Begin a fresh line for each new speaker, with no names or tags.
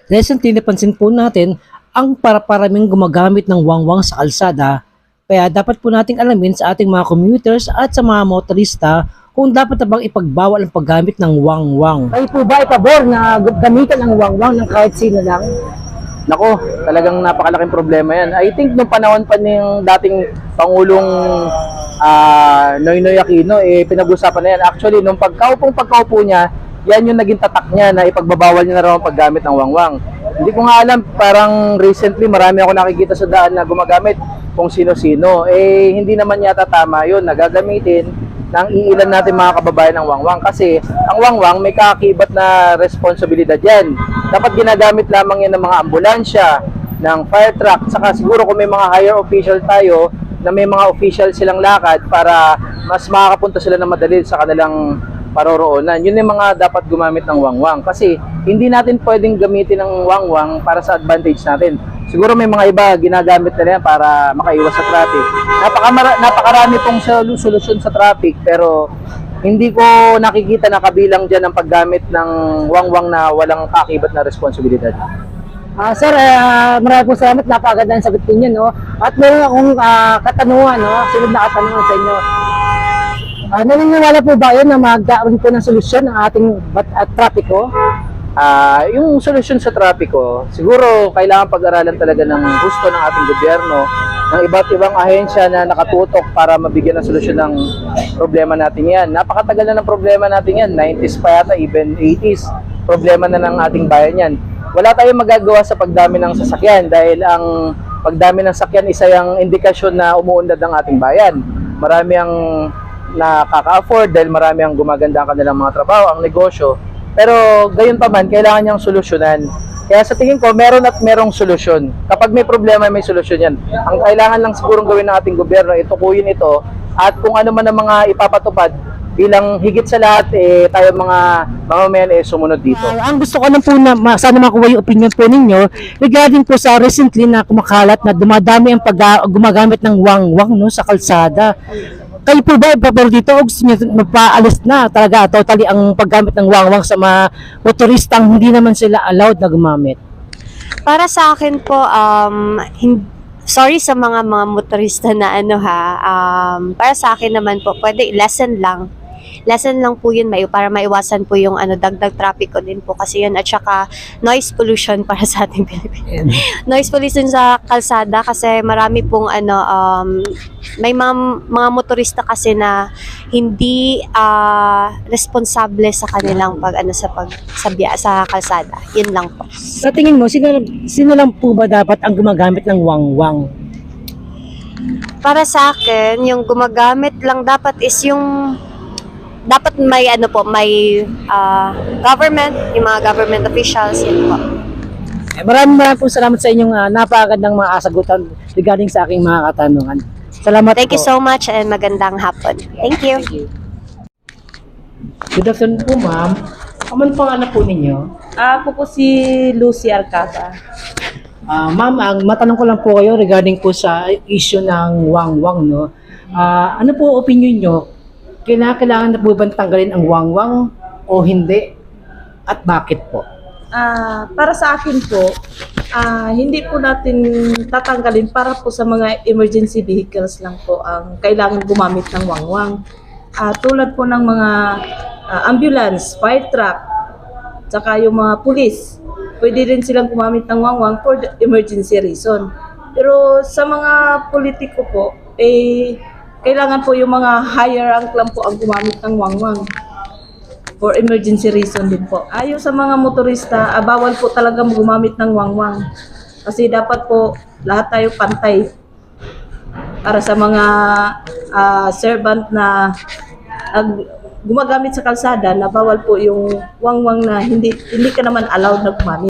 Recently, napansin po natin ang para-paraming gumagamit ng wangwang sa kalsada. Kaya dapat po nating alamin sa ating mga commuters at sa mga motorista kung dapat na bang ipagbawal ang paggamit ng wangwang.
Kayo po ba ipabor na gamitan ng wangwang ng kahit sino lang?
Nako, talagang napakalaking problema yan. I think nung panahon pa ng dating Pangulong Noynoy Aquino, pinag-usapan na yan. Actually, nung pagkaupo niya, yan yung naging tatak niya na ipagbabawal niya na raw ang paggamit ng wangwang. Hindi ko nga alam, parang recently marami ako nakikita sa daan na gumagamit kung sino-sino. Hindi naman yata tama yun, nagagamitin ng iilan natin mga kababayan ng wangwang. Kasi ang wangwang may kaakibat na responsibilidad yan. Dapat ginagamit lamang yan ng mga ambulansya, ng fire truck, saka siguro kung may mga higher official tayo, na may mga official silang lakad para mas makakapunta sila ng madali sa kanilang paroroonan. Yun yung mga dapat gumamit ng wangwang. Kasi hindi natin pwedeng gamitin ng wangwang para sa advantage natin. Siguro may mga iba ginagamit nila yan para makaiwas sa traffic. Napakarami pong solusyon sa traffic, pero hindi ko nakikita na kabilang dyan ang paggamit ng wangwang na walang kaakibat na responsibilidad.
Sir, maraming po salamat. Napakaganda ang sagot ninyo, no? At meron akong katanungan, no? Sunod na katanungan sa inyo. Naniniwala po ba yun na magkaroon po ng solusyon ng ating trapiko?
Yung solusyon sa trapiko, siguro kailangan pag-aralan talaga ng gusto ng ating gobyerno, ng iba't ibang ahensya na nakatutok para mabigyan ng solusyon ng problema natin yan. Napakatagal na ng problema natin yan, 90s pa yata, even 80s, problema na ng ating bayan yan. Wala tayong magagawa sa pagdami ng sasakyan dahil ang pagdami ng sasakyan isa yung indikasyon na umuunlad ng ating bayan. Marami ang nakaka-afford dahil marami ang gumaganda ang kanilang mga trabaho, ang negosyo. Pero gayon pa man, kailangan niyang solusyonan. Kaya sa tingin ko, meron at merong solusyon. Kapag may problema, may solusyon yan. Ang kailangan lang sigurong gawin ng ating gobyerno, itukuyin ito, at kung ano man ang mga ipapatupad, bilang higit sa lahat, tayo mga mamamayan sumunod dito.
Ang gusto ko lang po na sana makuha yung opinion po ninyo regarding po sa recently na kumakalat na dumadami ang gumagamit ng wangwang, no, sa kalsada. Kayo po ba ipapor dito o gusto niyo magpaalis na talaga totally ang paggamit ng wangwang sa mga motoristang hindi naman sila allowed na gumamit?
Para sa akin po, sorry sa mga motorista na para sa akin naman po, pwede lesson lang. Lesson lang po yun para maiwasan po yung dagdag trapiko din po kasi yun, at saka noise pollution para sa ating Pilipinas. Noise pollution sa kalsada kasi marami pong may mga motorista kasi na hindi responsable sa kanilang sa kalsada. Yun lang po.
Sa tingin mo, sino lang po ba dapat ang gumagamit ng wangwang?
Para sa akin, yung gumagamit lang dapat is yung dapat may may government, yung mga government officials, yun po.
Maraming po salamat sa inyong napakagandang mga kasagutan regarding sa aking mga katanungan. Salamat po.
Thank you so much and magandang hapon. Thank you.
Good afternoon po, ma'am. Ano pangalan po ninyo?
Ako po si Lucy Arcada.
Ma'am, matanong ko lang po kayo regarding po sa issue ng wangwang, no? Ano po opinion nyo? Kailangan na po ba tanggalin ang wangwang o hindi? At bakit po?
Para sa akin po, hindi po natin tatanggalin para po sa mga emergency vehicles lang po ang kailangan gumamit ng wangwang. Tulad po ng mga ambulance, fire truck, tsaka yung mga police, pwede rin silang gumamit ng wangwang for the emergency reason. Pero sa mga politiko po, kailangan po yung mga higher rank lang po ang gumamit ng wangwang for emergency reason din po. Ayon sa mga motorista, bawal po talaga gumamit ng wangwang. Kasi dapat po lahat tayo pantay. Para sa mga servant na gumagamit sa kalsada, na bawal po yung wangwang na hindi ka naman allowed na gumamit.